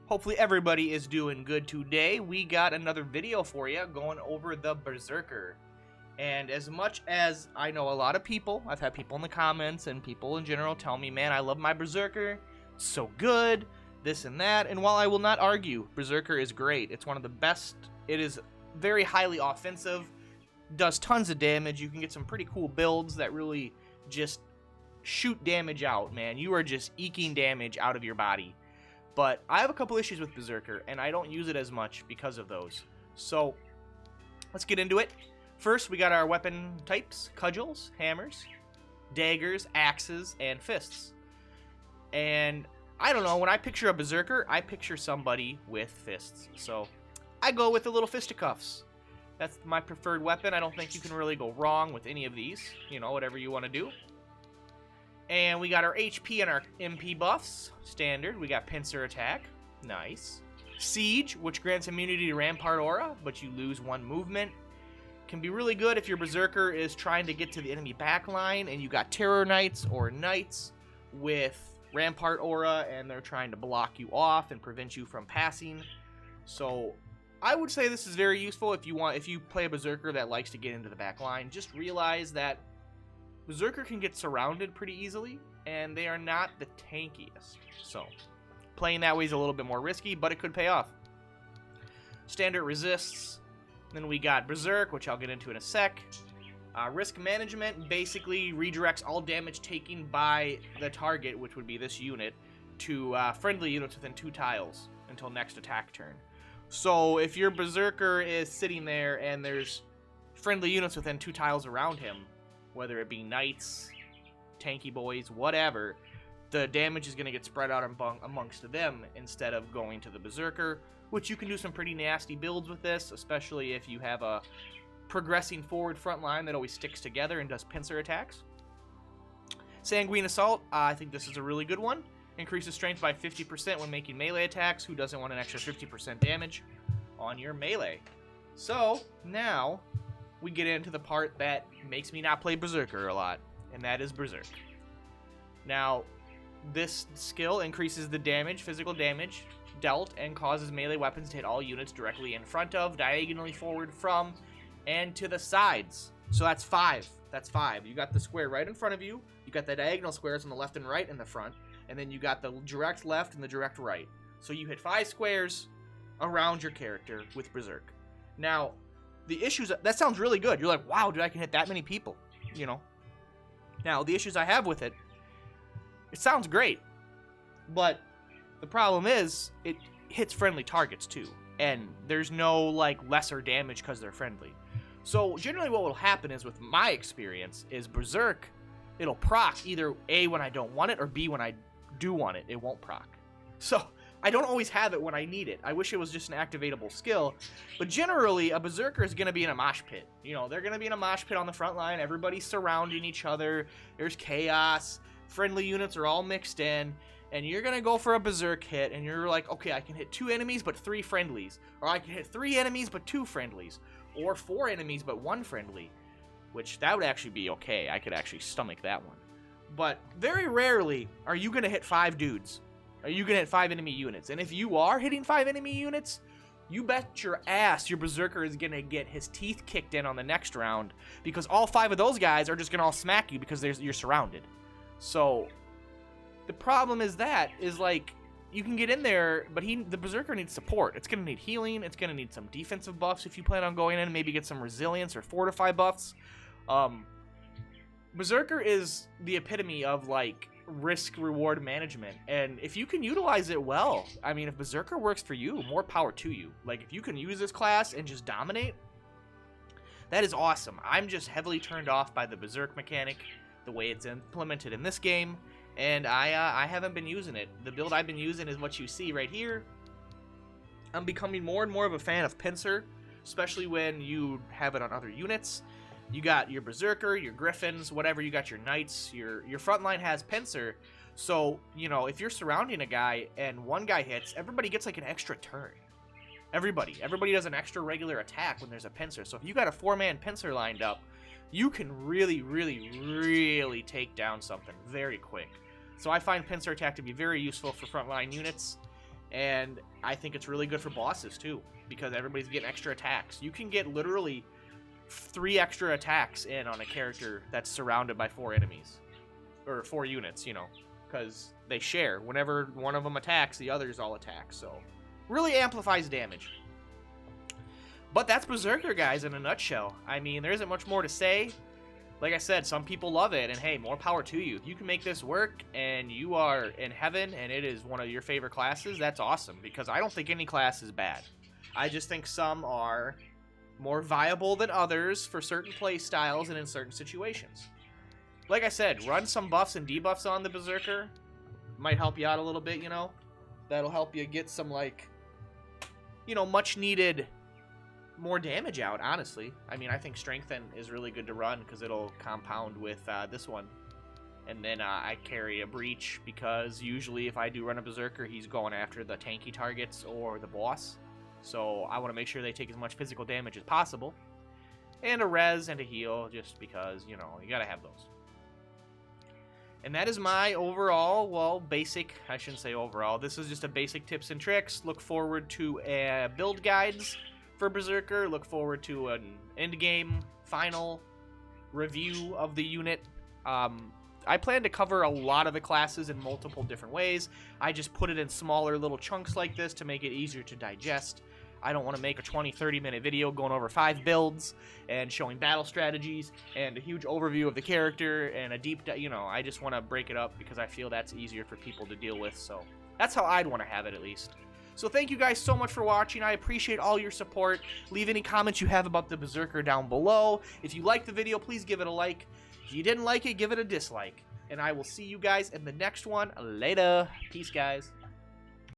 Hopefully everybody is doing good today. We got another video for you going over the Berserker. And as much as I know a lot of people, I've had people in the comments and people in general tell me, man, I love my Berserker, it's so good, this and that. And while I will not argue, Berserker is great. It's one of the best. It is very highly offensive, does tons of damage. You can get some pretty cool builds that really just shoot damage out, man. You are just eking damage out of your body. But I have a couple issues with Berserker, and I don't use it as much because of those. So, let's get into it. First, we got our weapon types: cudgels, hammers, daggers, axes, and fists. And I don't know, when I picture a Berserker, I picture somebody with fists. So, I go with the little fisticuffs. That's my preferred weapon. I don't think you can really go wrong with any of these. You know, whatever you want to do. And we got our HP and our MP buffs. Standard. We got Pincer Attack. Nice. Siege, which grants immunity to Rampart Aura, but you lose one movement. Can be really good if your Berserker is trying to get to the enemy backline and you got Terror Knights or Knights with Rampart Aura and they're trying to block you off and prevent you from passing. So I would say this is very useful if you play a Berserker that likes to get into the backline. Just realize that Berserker can get surrounded pretty easily, and they are not the tankiest. So, playing that way is a little bit more risky, but it could pay off. Standard resists. Then we got Berserk, which I'll get into in a sec. Risk management basically redirects all damage taken by the target, which would be this unit, to friendly units within 2 tiles until next attack turn. So, if your Berserker is sitting there and there's friendly units within 2 tiles around him, whether it be knights, tanky boys, whatever, the damage is going to get spread out amongst them instead of going to the Berserker, which you can do some pretty nasty builds with this, especially if you have a progressing forward front line that always sticks together and does pincer attacks. Sanguine Assault, I think this is a really good one. Increases strength by 50% when making melee attacks. Who doesn't want an extra 50% damage on your melee? So, now we get into the part that makes me not play Berserker a lot, and that is Berserk. Now, this skill increases the damage, physical damage, dealt, and causes melee weapons to hit all units directly in front of, diagonally forward from, and to the sides. So that's 5. That's 5. You got the square right in front of you, you got the diagonal squares on the left and right in the front, and then you got the direct left and the direct right. So you hit 5 squares around your character with Berserk. Now, the issues, that sounds really good. You're like, wow, dude, I can hit that many people, you know. Now, the issues I have with it sounds great, but the problem is it hits friendly targets too, and there's no, like, lesser damage because they're friendly. So, generally what will happen is, with my experience, is Berserk, it'll proc either A, when I don't want it, or B, when I do want it, it won't proc. So, I don't always have it when I need it. I wish it was just an activatable skill. But generally, a Berserker is going to be in a mosh pit. You know, they're going to be in a mosh pit on the front line. Everybody's surrounding each other. There's chaos. Friendly units are all mixed in. And you're going to go for a Berserk hit. And you're like, okay, I can hit 2 enemies but 3 friendlies. Or I can hit 3 enemies but 2 friendlies. Or 4 enemies but 1 friendly. Which, that would actually be okay. I could actually stomach that one. But very rarely are you going to hit 5 dudes. Are you going to hit 5 enemy units? And if you are hitting 5 enemy units, you bet your ass your Berserker is going to get his teeth kicked in on the next round, because all 5 of those guys are just going to all smack you because you're surrounded. So, the problem is like, you can get in there, but the Berserker needs support. It's going to need healing. It's going to need some defensive buffs if you plan on going in, maybe get some resilience or fortify buffs. Berserker is the epitome of, like, risk-reward management, and if you can utilize it well, I mean, if Berserker works for you, more power to you. Like, if you can use this class and just dominate, that is awesome. I'm just heavily turned off by the Berserk mechanic, the way it's implemented in this game, and I haven't been using it. The build I've been using is what you see right here. I'm becoming more and more of a fan of Pincer, especially when you have it on other units. You got your Berserker, your Griffins, whatever, you got your Knights, your front line has Pincer. So, you know, if you're surrounding a guy and one guy hits, everybody gets like an extra turn. Everybody does an extra regular attack when there's a Pincer. So if you got a 4-man Pincer lined up, you can really, really, really take down something very quick. So I find Pincer attack to be very useful for frontline units. And I think it's really good for bosses too, because everybody's getting extra attacks. You can get literally 3 extra attacks in on a character that's surrounded by 4 enemies. Or 4 units, you know, because they share. Whenever one of them attacks, the others all attack. So, really amplifies damage. But that's Berserker, guys, in a nutshell. I mean, there isn't much more to say. Like I said, some people love it, and hey, more power to you. If you can make this work, and you are in heaven, and it is one of your favorite classes, that's awesome, because I don't think any class is bad. I just think some are more viable than others for certain play styles and in certain situations. Like I said, run some buffs and debuffs on the Berserker. Might help you out a little bit, you know? That'll help you get some, like, you know, much-needed more damage out, honestly. I mean, I think Strengthen is really good to run because it'll compound with this one. And then I carry a Breach because usually if I do run a Berserker, he's going after the tanky targets or the boss. So I want to make sure they take as much physical damage as possible. And a Res and a Heal just because, you know, you gotta have those. And that is my overall, well, basic, I shouldn't say overall. This is just a basic tips and tricks. Look forward to build guides for Berserker. Look forward to an endgame final review of the unit. I plan to cover a lot of the classes in multiple different ways. I just put it in smaller little chunks like this to make it easier to digest. I don't want to make a 20-30 minute video going over 5 builds and showing battle strategies and a huge overview of the character and a deep, you know, I just want to break it up because I feel that's easier for people to deal with. So that's how I'd want to have it, at least. So thank you guys so much for watching. I appreciate all your support. Leave any comments you have about the Berserker down below. If you liked the video, please give it a like. If you didn't like it, give it a dislike. And I will see you guys in the next one. Later. Peace, guys.